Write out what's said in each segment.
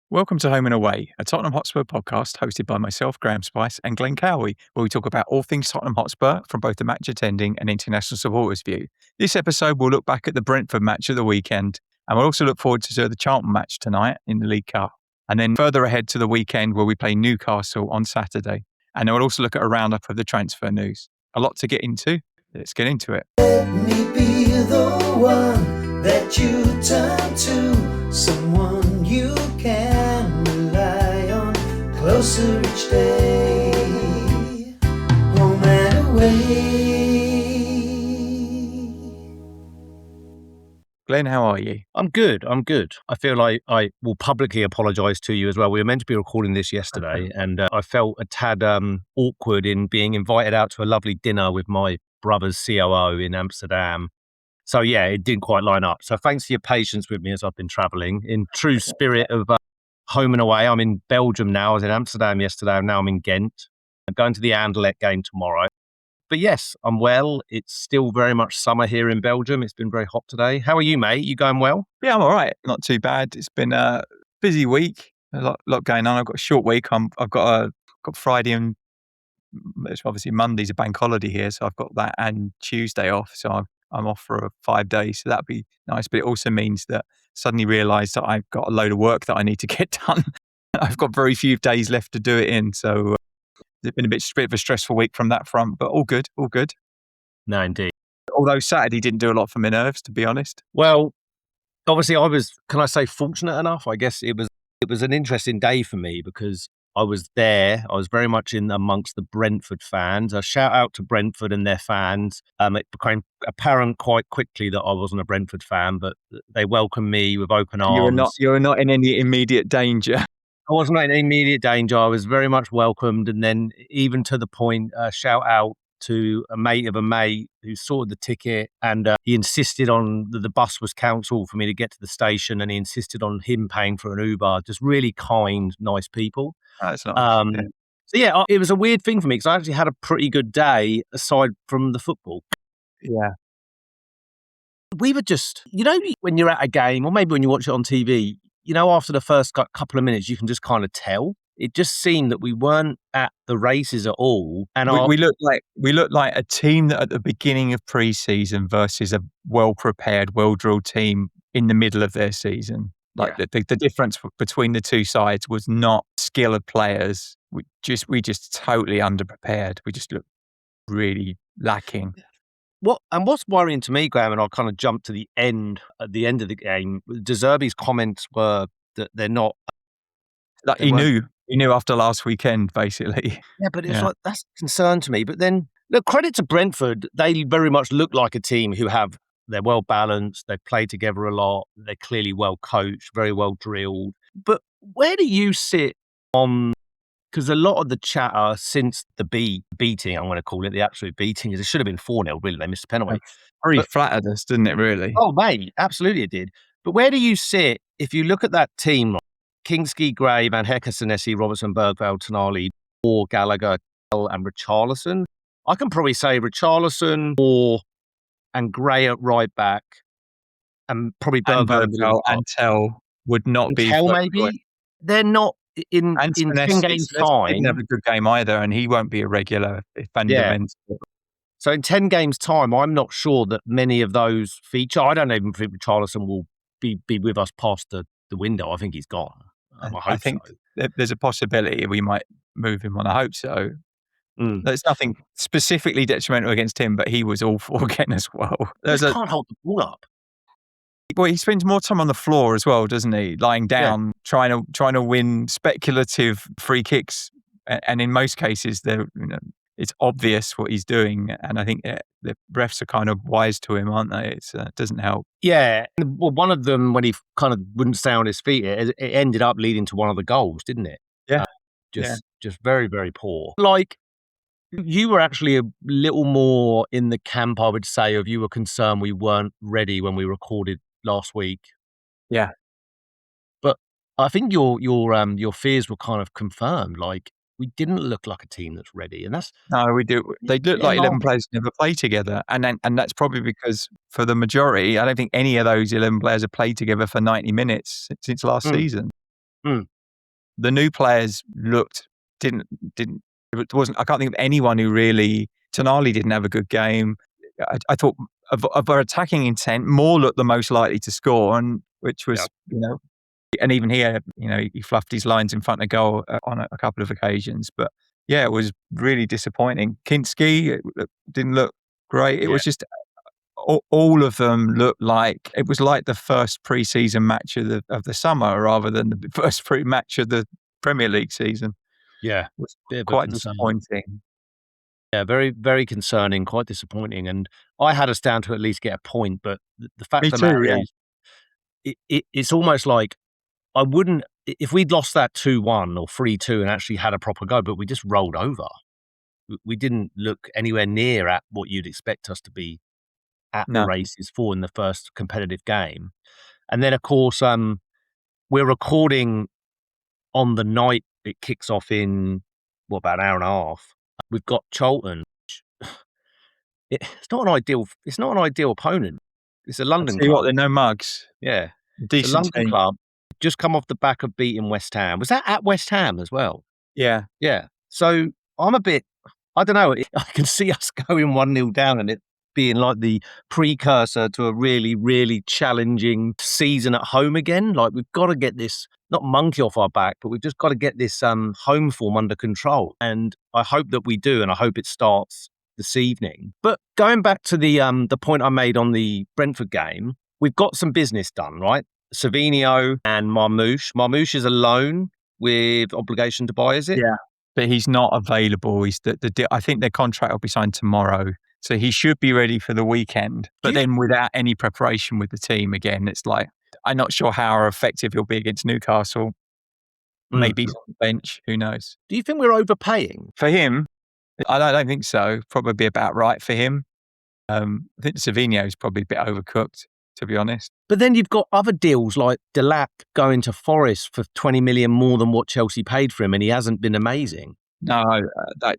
Welcome to Home and Away, a Tottenham Hotspur podcast hosted by myself, Graham Spice, and Glen Cowie, where we talk about all things Tottenham Hotspur from both the match attending and international supporters' view. This episode will look back at the Brentford match of the weekend, and we'll also look forward to the Charlton match tonight in the League Cup, and then further ahead to the weekend where we play Newcastle on Saturday. And then we'll also look at a roundup of the transfer news. A lot to get into. Let's get into it. Let me be the one that you turn to, someone you can rely on, closer each day, home and away. Glenn, how are you? I'm good. I feel like I will publicly apologise to you as well. We were meant to be recording this yesterday, and I felt a tad awkward in being invited out to a lovely dinner with my brother's COO in Amsterdam. So yeah, it didn't quite line up. So thanks for your patience with me as I've been travelling. In true spirit of home and away, I'm in Belgium now. I was in Amsterdam yesterday, and now I'm in Ghent. I'm going to the Anderlecht game tomorrow. But yes, I'm well. It's still very much summer here in Belgium. It's been very hot today. How are you, mate? You going well? Yeah, I'm all right. Not too bad. It's been a busy week. A lot going on. I've got a short week. I've got Friday and it's obviously Monday's a bank holiday here, so I've got that and Tuesday off. So I'm off for 5 days. So that'd be nice. But it also means that suddenly realised that I've got a load of work that I need to get done. I've got very few days left to do it in. So it's been a bit of a stressful week from that front, but all good. No, indeed. Although Saturday didn't do a lot for my nerves, to be honest. Well, obviously I was, can I say, fortunate enough? I guess it was an interesting day for me because I was there. I was very much in amongst the Brentford fans. A shout out to Brentford and their fans. It became apparent quite quickly that I wasn't a Brentford fan, but they welcomed me with open arms. You were not in any immediate danger. I wasn't in immediate danger. I was very much welcomed. And then even to the point, shout out to a mate of a mate who sorted the ticket, and he insisted on the bus was cancelled for me to get to the station, and he insisted on him paying for an Uber. Just really kind, nice people. That's nice. So yeah, it was a weird thing for me because I actually had a pretty good day aside from the football. Yeah. We were just, when you're at a game or maybe when you watch it on TV, after the first couple of minutes, you can just kind of tell. It just seemed that we weren't at the races at all. And we looked like a team that at the beginning of pre-season versus a well-prepared, well-drilled team in the middle of their season. The difference between the two sides was not skill of players. We just totally underprepared. We just looked really lacking. What's worrying to me, Graham, and I'll kind of jump to the end of the game. De Zerbi's comments were that they're not. Like he knew after last weekend, basically. Yeah, but it's like that's a concern to me. But then, look, credit to Brentford, they very much look like a team they're well balanced, they play together a lot, they're clearly well coached, very well drilled. But where do you sit on? Because a lot of the chatter since the beating, I'm going to call it the absolute beating, is it should have been 4-0, really. They missed a penalty. Pretty flattered us, didn't it, really? Oh, mate, absolutely it did. But where do you sit if you look at that team, like Kinsky, Gray, Van Hecke, Senesi, Robertson, Bergveld, Tonali, or Gallagher, and Richarlison? I can probably say Richarlison, Moore, and Gray at right back, and probably Bergveld and Tell would not be. Tell maybe? They're not. In 10 games' time, he didn't have a good game either, and he won't be a regular fundamental. Yeah. So in 10 games' time, I'm not sure that many of those feature. I don't even think Richarlison will be with us past the window. I think he's gone. I think there's a possibility we might move him on. I hope so. There's nothing specifically detrimental against him, but he was awful again as well. He can't hold the ball up. Well, he spends more time on the floor as well, doesn't he? Lying down, trying to win speculative free kicks, and in most cases, it's obvious what he's doing. And I think the refs are kind of wise to him, aren't they? It doesn't help. Yeah, well, one of them when he kind of wouldn't stay on his feet, it ended up leading to one of the goals, didn't it? Yeah, just very, very poor. Like you were actually a little more in the camp, I would say, of you were concerned we weren't ready when we recorded last week. Yeah. But I think your fears were kind of confirmed. Like we didn't look like a team that's ready, and that's no, we do. They look like 11 players never play together, and that's probably because for the majority, I don't think any of those 11 players have played together for 90 minutes since last season. the new players didn't. It wasn't. I can't think of anyone who really. Tonali didn't have a good game. I thought of our attacking intent, Moore looked the most likely to score, and which was and even here, he fluffed his lines in front of goal on a couple of occasions. But yeah, it was really disappointing. Kinsky didn't look great. It was just all of them looked like it was like the first pre-season match of the summer rather than the first match of the Premier League season. Yeah, it was quite disappointing. Yeah, very, very concerning, quite disappointing. And I had us down to at least get a point, but the fact of the matter is, it's almost like I wouldn't, if we'd lost that 2-1 or 3-2 and actually had a proper go, but we just rolled over. We didn't look anywhere near at what you'd expect us to be at the races for in the first competitive game. And then, of course, we're recording on the night it kicks off in, about an hour and a half. We've got Charlton. It's not an ideal opponent. It's a London club. They're no mugs. Yeah. Decent it's a London team. club. Just come off the back of beating West Ham. Was that at West Ham as well? Yeah. Yeah. So I'm a bit, I don't know. I can see us going 1-0 down and it being like the precursor to a really, really challenging season at home again. Like we've got to get this, not monkey off our back, but we've just got to get this home form under control. And I hope that we do, and I hope it starts this evening. But going back to the point I made on the Brentford game, we've got some business done, right? Savio and Marmoush. Marmoush is a loan with obligation to buy, is it? Yeah, but he's not available. I think their contract will be signed tomorrow. So he should be ready for the weekend, but then without any preparation with the team again, it's like, I'm not sure how effective he'll be against Newcastle. Maybe he's on the bench, who knows? Do you think we're overpaying? For him, I don't think so. Probably about right for him. I think Savio is probably a bit overcooked, to be honest. But then you've got other deals like Delap going to Forest for 20 million more than what Chelsea paid for him, and he hasn't been amazing. No, I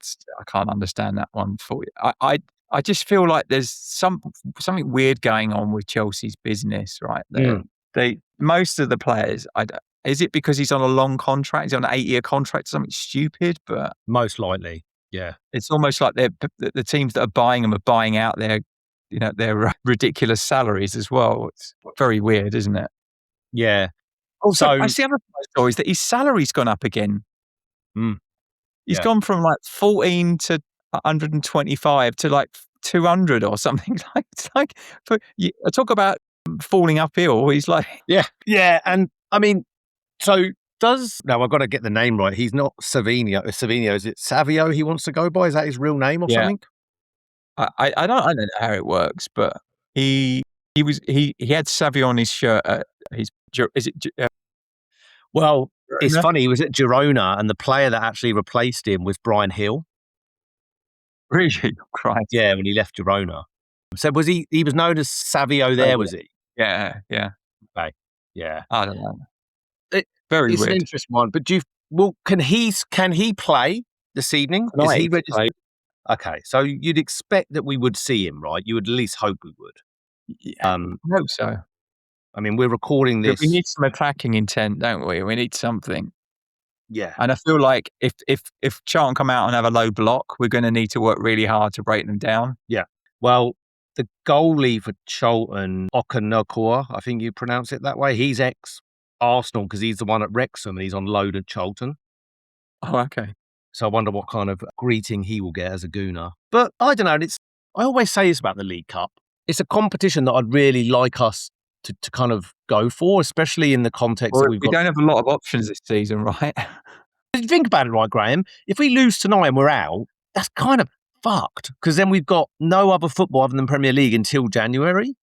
can't understand that one for you. I just feel like there's something weird going on with Chelsea's business, right? Most of the players, is it because he's on a long contract? He's on an 8-year contract, something stupid? But most likely, yeah. It's almost like the teams that are buying them are buying out their ridiculous salaries as well. It's very weird, isn't it? Yeah. Also, I see other stories that his salary's gone up again. He's gone from like 14 to 125 to like 200 or something. I talk about falling uphill. He's like, yeah. And I mean, I've got to get the name right. He's not Savio. Is it Savio he wants to go by? Is that his real name or something? I don't know how it works, but he had Savio on his shirt. Well, it's funny. He was at Girona, and the player that actually replaced him was Brian Hill. Really? Christ. Yeah, when he left Girona. So was he was known as Savio there, was he? Yeah. Okay. Yeah. I don't know. Very weird. It's an interesting one. But can he play this evening? Is he registered? Okay. So you'd expect that we would see him, right? You would at least hope we would. Yeah, I hope so. I mean, we're recording this. But we need some attacking intent, don't we? We need something. Yeah. And I feel like if Charlton come out and have a low block, we're going to need to work really hard to break them down. Yeah. Well, the goalie for Charlton, Okanokua, I think you pronounce it that way. He's ex-Arsenal because he's the one at Wrexham and he's on loan at Charlton. Oh, okay. So I wonder what kind of greeting he will get as a Gooner. But I don't know. I always say this about the League Cup. It's a competition that I'd really like us to kind of go for, especially in the context that we don't have a lot of options this season, right? If you think about it, right, Graeme, if we lose tonight and we're out, that's kind of fucked because then we've got no other football other than Premier League until January.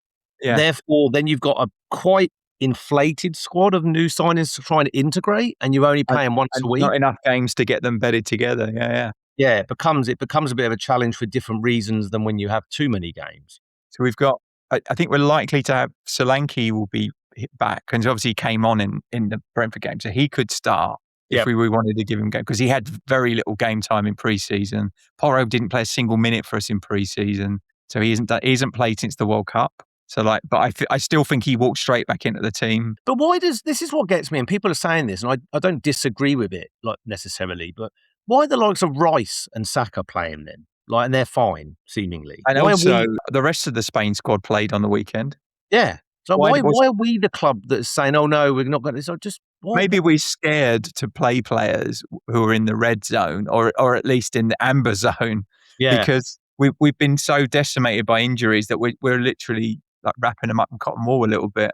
Yeah. Therefore, then you've got a quite inflated squad of new signings to try and integrate, and you're only playing once a week. Not enough games to get them bedded together. Yeah. It becomes a bit of a challenge for different reasons than when you have too many games. So we've got. I think we're likely to have Solanke will be back, and obviously he came on in the Brentford game, so he could start if we wanted to give him game because he had very little game time in pre-season. Porro didn't play a single minute for us in pre-season, so he hasn't played since the World Cup. So but I still think he walked straight back into the team. But this is what gets me, and people are saying this, and I don't disagree with it necessarily, but why are the likes of Rice and Saka playing then? And they're fine, seemingly. And Why also, are we, the rest of the Spain squad played on the weekend. yeah. So Why why are we the club that's saying, oh no, we're not going to, so just, why? Maybe we're scared to play players who are in the red zone or at least in the amber zone, because we've been so decimated by injuries that we're literally like wrapping them up in cotton wool a little bit.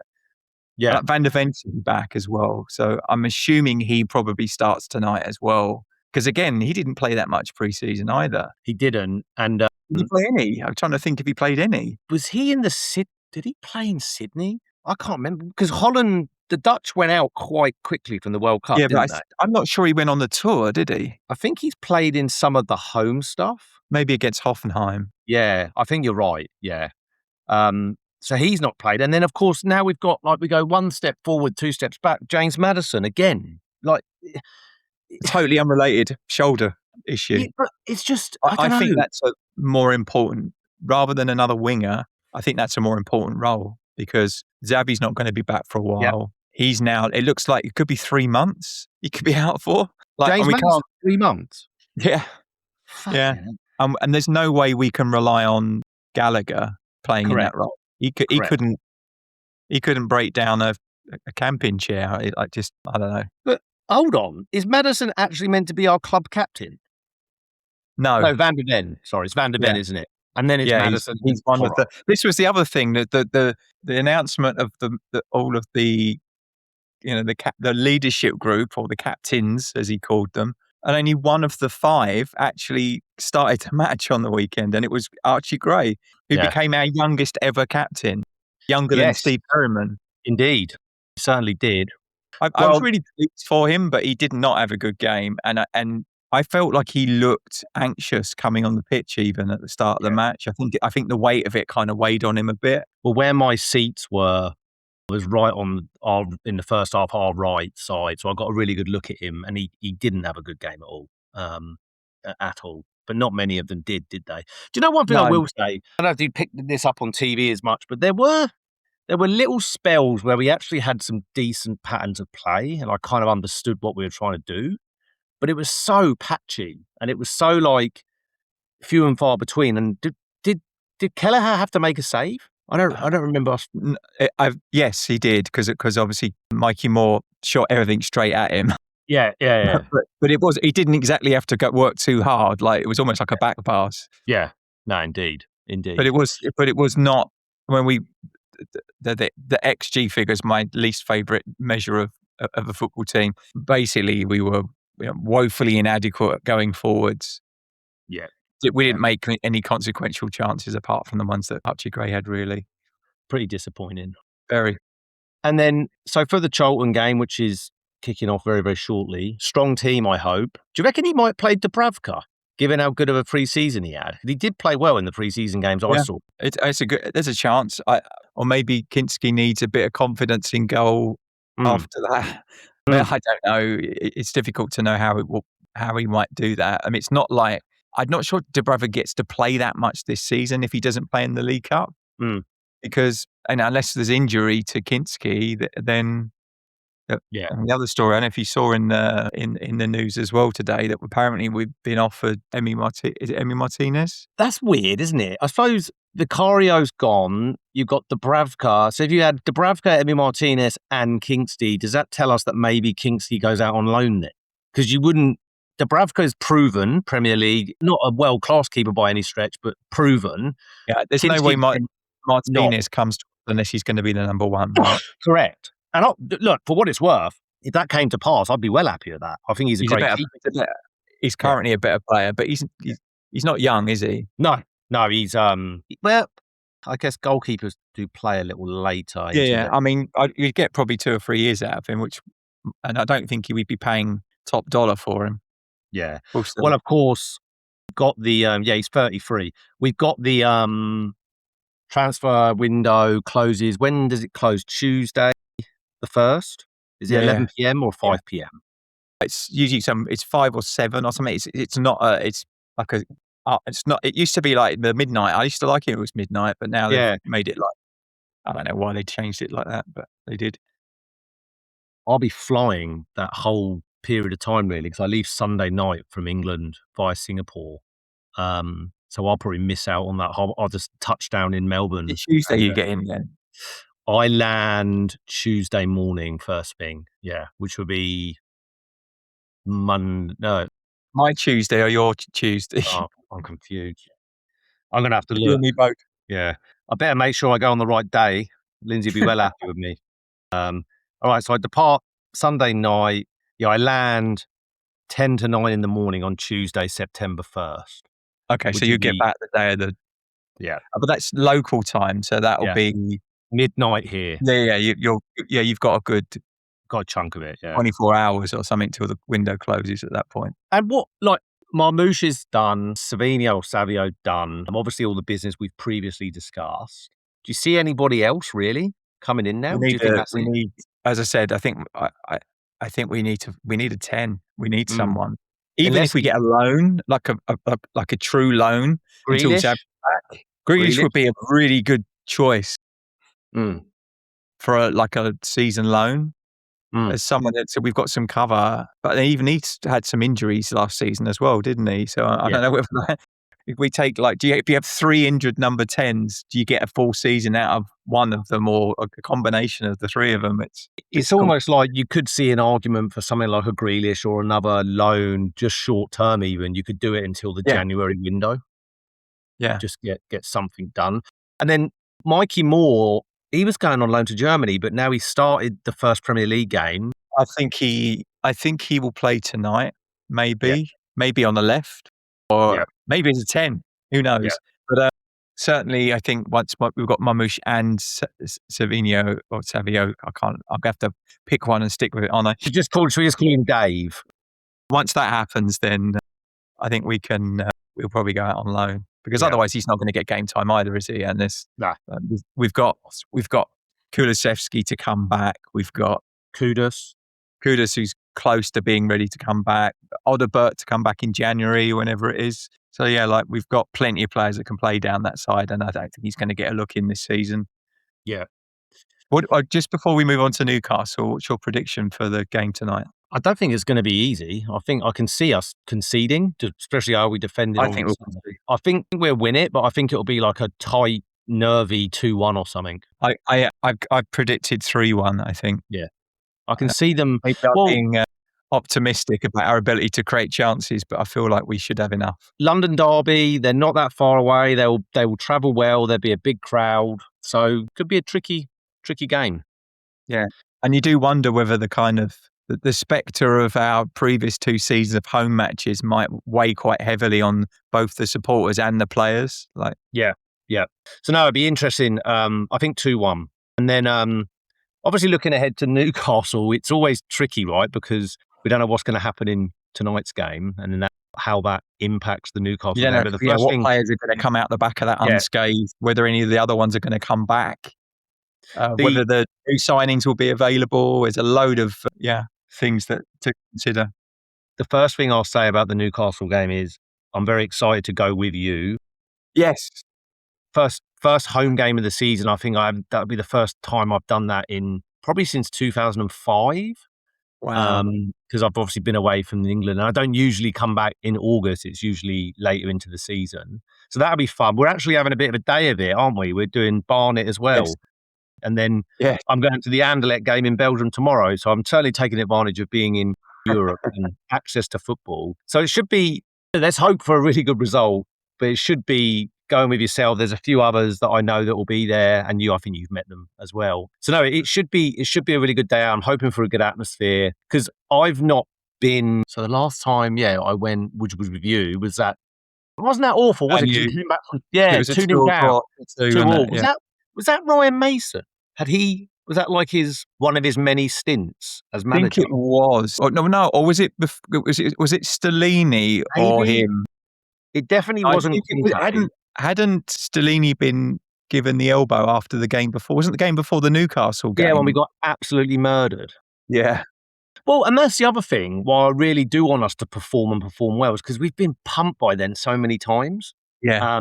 Yeah. Like Van der Ven's back as well. So I'm assuming he probably starts tonight as well. Because again, he didn't play that much pre-season either. He didn't. And Did he play any? I'm trying to think if he played any. was he in did he play in Sydney? I can't remember, because Holland, the Dutch went out quite quickly from the World Cup, didn't they? I'm not sure he went on the tour, did he? I think he's played in some of the home stuff. Maybe against Hoffenheim. Yeah, I think you're right. Yeah. So he's not played. And then, of course, now we've got, we go one step forward, two steps back. James Maddison again. Totally unrelated shoulder issue. Yeah, but it's just, I think that's more important. Rather than another winger, I think that's a more important role, because Zabi's not going to be back for a while. Yep. He's now, it looks like it could be 3 months he could be out for. James Maddison, 3 months? Yeah. Yeah. And there's no way we can rely on Gallagher playing in that role. He couldn't break down a camping chair. I don't know. But hold on, is Maddison actually meant to be our club captain? No, Van der Ven. Sorry, it's Van der Ven, isn't it? And then it's Maddison. He's one of the. This was the other thing, that the announcement of all of the, the leadership group, or the captains as he called them, and only one of the 5 actually started to match on the weekend, and it was Archie Gray, who became our youngest ever captain, younger than Steve Perryman. Indeed, he certainly did. I was really pleased for him, but he did not have a good game, and I felt like he looked anxious coming on the pitch even at the start of the match. I think the weight of it kind of weighed on him a bit. Well, where my seats was right on in the first half, our right side, so I got a really good look at him, and he didn't have a good game at all. But not many of them did they? Do you know one thing I will say? I don't know if you picked this up on TV as much, but there were little spells where we actually had some decent patterns of play, and I kind of understood what we were trying to do. But it was so patchy, and it was so few and far between. And did Kelleher have to make a save? I don't remember. Yes, he did, because obviously Mikey Moore shot everything straight at him. Yeah. But he didn't exactly have to work too hard. It was almost like a back pass. Yeah. No, indeed. But it was not when the XG figure is my least favourite measure of a football team. Basically, we were woefully inadequate going forwards. Yeah. We didn't make any consequential chances apart from the ones that Archie Gray had, really. Pretty disappointing. Very. And then, so for the Charlton game, which is kicking off very, very shortly, strong team, I hope. Do you reckon he might play Dubravka, given how good of a pre-season he had? He did play well in the pre-season games I saw. There's a chance. Or maybe Kinsky needs a bit of confidence in goal after that. I don't know. It's difficult to know how he might do that. I mean, it's not like, I'm not sure Dubravka gets to play that much this season if he doesn't play in the League Cup. Because, and unless there's injury to Kinsky, then And the other story, I don't know if you saw in the news as well today, that apparently we've been offered Is it Emi Martinez? That's weird, isn't it? I suppose Vicario's gone. You've got Dubravka. So if you had Dubravka, Emi Martinez, and Kinsky, does that tell us that maybe Kinsky goes out on loan then? Because you wouldn't. Dubravka's proven Premier League, not a world-class keeper by any stretch, but proven. Yeah, there's no way Martinez comes to us unless he's going to be the number one. Right? Correct. And look, for what it's worth, if that came to pass, I'd be well happy with that. I think he's a great keeper. He's currently a better player, but he's not young, is he? No, he's well, I guess goalkeepers do play a little later. Yeah. I mean, you'd get probably 2 or 3 years out of him, and I don't think he would be paying top dollar for him. Yeah. Well, of course, got the he's 33. We've got the transfer window closes. When does it close? Tuesday, the 1st? Is it 11 p.m. or 5 p.m.? It's usually it's 5 or 7 or something. It's not it's like it's not. It used to be like the midnight. I used to like it was midnight, but now they've made it like I don't know why they changed it like that, but they did. I'll be flying that whole period of time really because I leave Sunday night from England via Singapore. So I'll probably miss out on that whole. I'll just touch down in Melbourne. It's Tuesday and, you get in then. I land Tuesday morning first thing, which would be Monday. No, My Tuesday or your Tuesday? I'm confused. I'm gonna have to You look. and me both. Yeah, I better make sure I go on the right day. Lindsay will be well happy with me. All right, so I depart Sunday night. Yeah, I land 10 to 9 in the morning on Tuesday, September 1st. Okay, so you get back the day of the. Yeah. But that's local time, so that'll be midnight here. Yeah, you've got a good Got a chunk of it, 24 hours or something till the window closes at that point. And what, like, Marmoush is done, Savio done, and obviously all the business we've previously discussed. Do you see anybody else really coming in now? We need, as I said, I think we need a 10. We need someone. Even Unless if we get a loan, like a true loan until Zabi back. Grealish would be a really good choice for a season loan. As someone that said we've got some cover, but even he's had some injuries last season as well, didn't he? So I don't know whether if we take if you have 3 injured number 10s, do you get a full season out of one of them or a combination of the 3 of them? It's almost like you could see an argument for something like a Grealish or another loan, just short term even. You could do it until the January window. Yeah. Just get something done. And then Mikey Moore, he was going on loan to Germany, but now he started the first Premier League game. I think he will play tonight, maybe on the left, or maybe as a 10. Who knows? Yeah. But certainly, I think once we've got Marmoush and Savio, I'm going to have to pick one and stick with it, aren't I? Should we just call him Dave? Once that happens, then I think we can. We'll probably go out on loan because otherwise he's not going to get game time either, is he? And we've got Kulusevski to come back. We've got Kudus, who's close to being ready to come back. Odobert to come back in January, whenever it is. So we've got plenty of players that can play down that side, and I don't think he's going to get a look in this season. Yeah. Just before we move on to Newcastle, what's your prediction for the game tonight? I don't think it's going to be easy. I think I can see us conceding, especially how we defended. I think we'll win it, but I think it'll be like a tight, nervy 2-1 or something. I predicted 3-1. I think. Yeah, I can see them being optimistic about our ability to create chances, but I feel like we should have enough. London derby, they're not that far away. They will travel well. There'll be a big crowd, so could be a tricky game. Yeah, and you do wonder whether the spectre of our previous 2 seasons of home matches might weigh quite heavily on both the supporters and the players. Yeah. So no, it'd be interesting. I think 2-1, and then obviously looking ahead to Newcastle, it's always tricky, right? Because we don't know what's going to happen in tonight's game, and then how that impacts the Newcastle game. But what players are going to come out the back of that unscathed? Whether any of the other ones are going to come back? Whether the new signings will be available? There's a load of things to consider. The first thing I'll say about the Newcastle game is I'm very excited to go with you. Yes. First home game of the season. I think that'll be the first time I've done that in probably since 2005. Wow. Because I've obviously been away from England, and I don't usually come back in August. It's usually later into the season. So that'll be fun. We're actually having a bit of a day of it, aren't we? We're doing Barnet as well. Yes. And then I'm going to the Anderlecht game in Belgium tomorrow. So I'm certainly taking advantage of being in Europe and access to football. So it should be, let's hope for a really good result, but it should be going with yourself. There's a few others that I know that will be there, and I think you've met them as well. So no, it should be a really good day. I'm hoping for a good atmosphere because I've not been. So the last time, I went, which was with you, wasn't that awful? Was it? You came back from, it was 2-0 down. 2-2. Was that Ryan Mason? Was that like one of his many stints as manager? I think it was. No. Or was it Stellini or him? It definitely wasn't. Hadn't Stellini been given the elbow after the game before? Wasn't the game before the Newcastle game? Yeah, when we got absolutely murdered. Yeah. Well, and that's the other thing. Why I really do want us to perform well is because we've been pumped by then so many times. Yeah.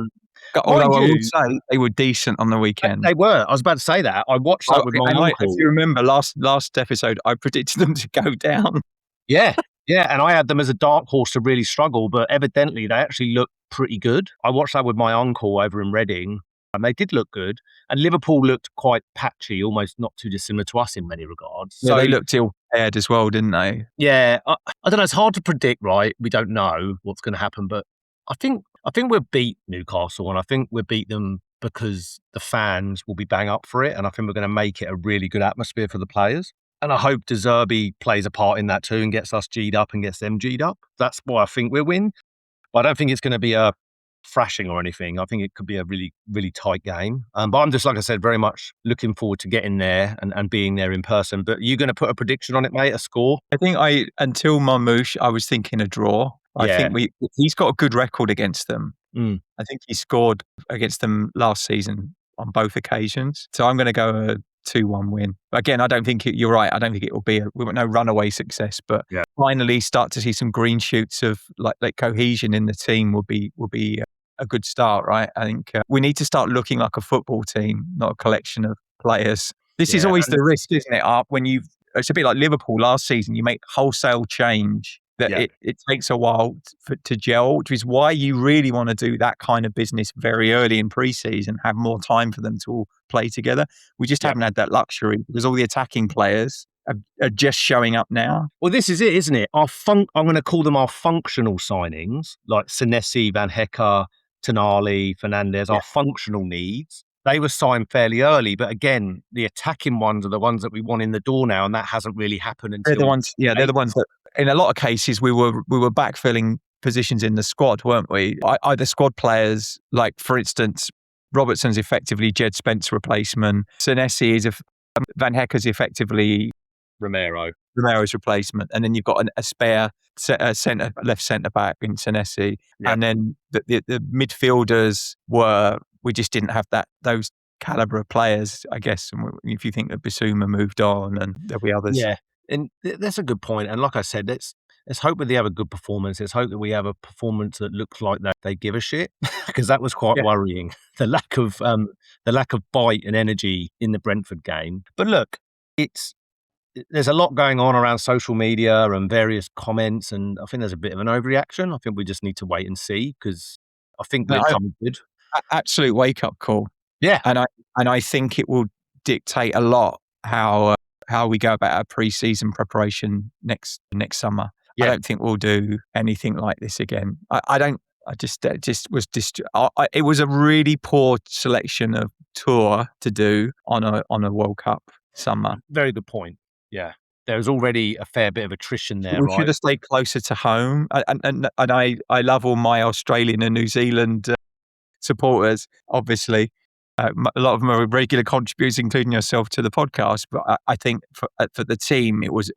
Although Mind I will you, say they were decent on the weekend. they were. I was about to say that. I watched that with my uncle. If you remember last episode, I predicted them to go down. Yeah, yeah, and I had them as a dark horse to really struggle, but evidently they actually looked pretty good. I watched that with my uncle over in Reading, and they did look good. And Liverpool looked quite patchy, almost not too dissimilar to us in many regards. Yeah, they looked ill-prepared as well, didn't they? Yeah, I don't know. It's hard to predict, right? We don't know what's going to happen, but I think we'll beat Newcastle, and I think we'll beat them because the fans will be bang up for it, and I think we're going to make it a really good atmosphere for the players. And I hope De Zerbi plays a part in that too and gets us G'd up and gets them G'd up. That's why I think we'll win. But I don't think it's going to be a thrashing or anything. I think it could be a really, really tight game. But I'm just, like I said, very much looking forward to getting there and being there in person. But you're going to put a prediction on it, mate, a score? I think until Marmoush, I was thinking a draw. I think he's got a good record against them. I think he scored against them last season on both occasions. So I'm going to go a 2-1 win. Again, I don't think you're right. I don't think it will be no runaway success, but finally start to see some green shoots of like cohesion in the team will be a good start, right? I think we need to start looking like a football team, not a collection of players. This is always the risk, isn't it? It's a bit like Liverpool last season. You make wholesale change that it takes a while to gel, which is why you really want to do that kind of business very early in pre-season, have more time for them to all play together. We just haven't had that luxury because all the attacking players are just showing up now. Well, this is it, isn't it? I'm going to call them our functional signings, like Senesi, Van Hecke, Tonali, Fernandes, our functional needs. They were signed fairly early, but again, the attacking ones are the ones that we want in the door now, and that hasn't really happened until. They're the ones that, in a lot of cases, we were backfilling positions in the squad, weren't we? Either squad players, like for instance, Robertson's effectively Jed Spence replacement. Senesi is Van Hecke's effectively Romero's replacement, and then you've got a spare left centre back in Senesi, and then the midfielders we just didn't have those calibre of players, I guess. And if you think that Bissouma moved on, and there'll be others. Yeah, and that's a good point. And like I said, let's hope that they have a good performance. Let's hope that we have a performance that looks like that they give a shit, because that was quite worrying. The lack of bite and energy in the Brentford game. But look, there's a lot going on around social media and various comments, and I think there's a bit of an overreaction. I think we just need to wait and see, because I think we're coming good. Absolute wake-up call. Yeah. And I think it will dictate a lot how we go about our pre-season preparation next summer. Yeah. I don't think we'll do anything like this again. It was a really poor selection of tour to do on a World Cup summer. Very good point. Yeah. There's already a fair bit of attrition there, We should have stayed closer to home. And I love all my Australian and New Zealand supporters, obviously. A lot of them are regular contributors, including yourself, to the podcast. But I think for the team, it was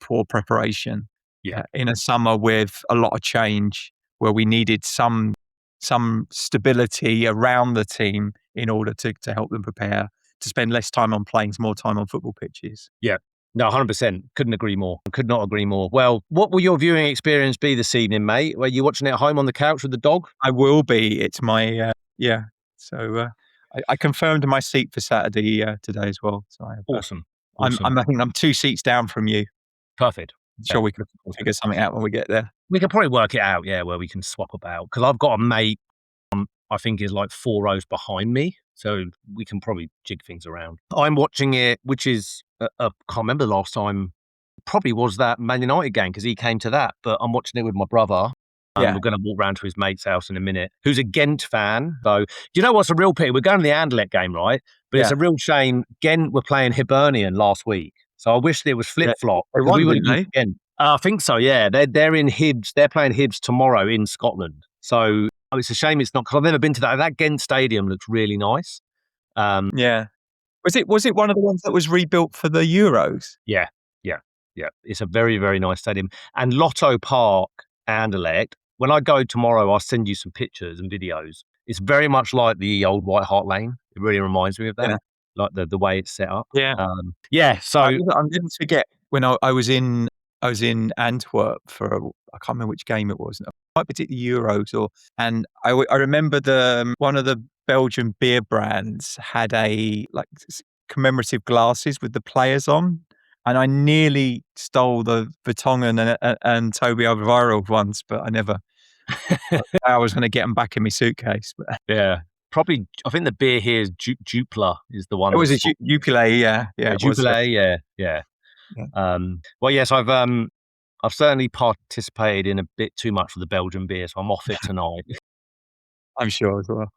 poor preparation. Yeah, in a summer with a lot of change, where we needed some stability around the team in order to help them prepare to spend less time on planes, more time on football pitches. Yeah. No, 100%. Couldn't agree more. Could not agree more. Well, what will your viewing experience be this evening, mate? Were you watching it at home on the couch with the dog? I will be. It's my So I confirmed my seat for Saturday today as well. So awesome. I think I'm 2 seats down from you. Perfect. I'm sure we can figure something out when we get there. We can probably work it out, where we can swap about. Because I've got a mate, I think is like 4 rows behind me. So we can probably jig things around. I'm watching it, which is, I can't remember the last time, probably was that Man United game, because he came to that. But I'm watching it with my brother. We're going to walk round to his mate's house in a minute, who's a Ghent fan. So, do you know what's a real pity? We're going to the Anderlecht game, right? But it's a real shame. Ghent were playing Hibernian last week. So I wish there was flip-flop. They won, didn't they? I think so, yeah. They're in Hibs. They're playing Hibs tomorrow in Scotland. So it's a shame it's not, because I've never been to that. That Ghent stadium looks really nice. Was it one of the ones that was rebuilt for the Euros? Yeah. It's a very, very nice stadium. And Lotto Park, Anderlecht, when I go tomorrow, I'll send you some pictures and videos. It's very much like the old White Hart Lane. It really reminds me of that, like the way it's set up. Yeah. So I didn't forget when I was in I was in Antwerp I can't remember which game it was. It might be the Euros and I remember one of the Belgian beer brands had commemorative glasses with the players on, and I nearly stole the Vertonghen and Toby Alderweireld ones, but I never. I was going to get them back in my suitcase. But Yeah. Probably, I think the beer here is Jupiler is the one. It was a Jupiler, yeah. Jupiler, yeah. Well, yes, I've certainly participated in a bit too much for the Belgian beer, so I'm off it tonight. I'm sure as well.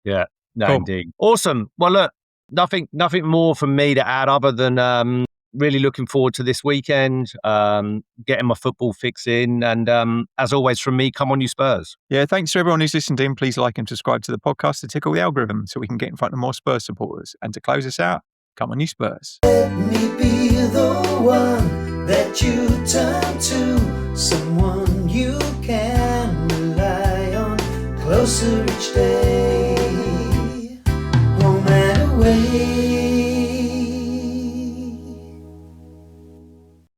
Yeah. No, Cool. indeed. Awesome. Well, look, nothing more from me to add other than really looking forward to this weekend, getting my football fix in, and as always from me, come on you Spurs. Yeah, thanks to everyone who's listened in. Please like and subscribe to the podcast to tickle the algorithm so we can get in front of more Spurs supporters. And to close us out, come on you Spurs. Let me be the one that you turn to, someone you can rely on, closer each day.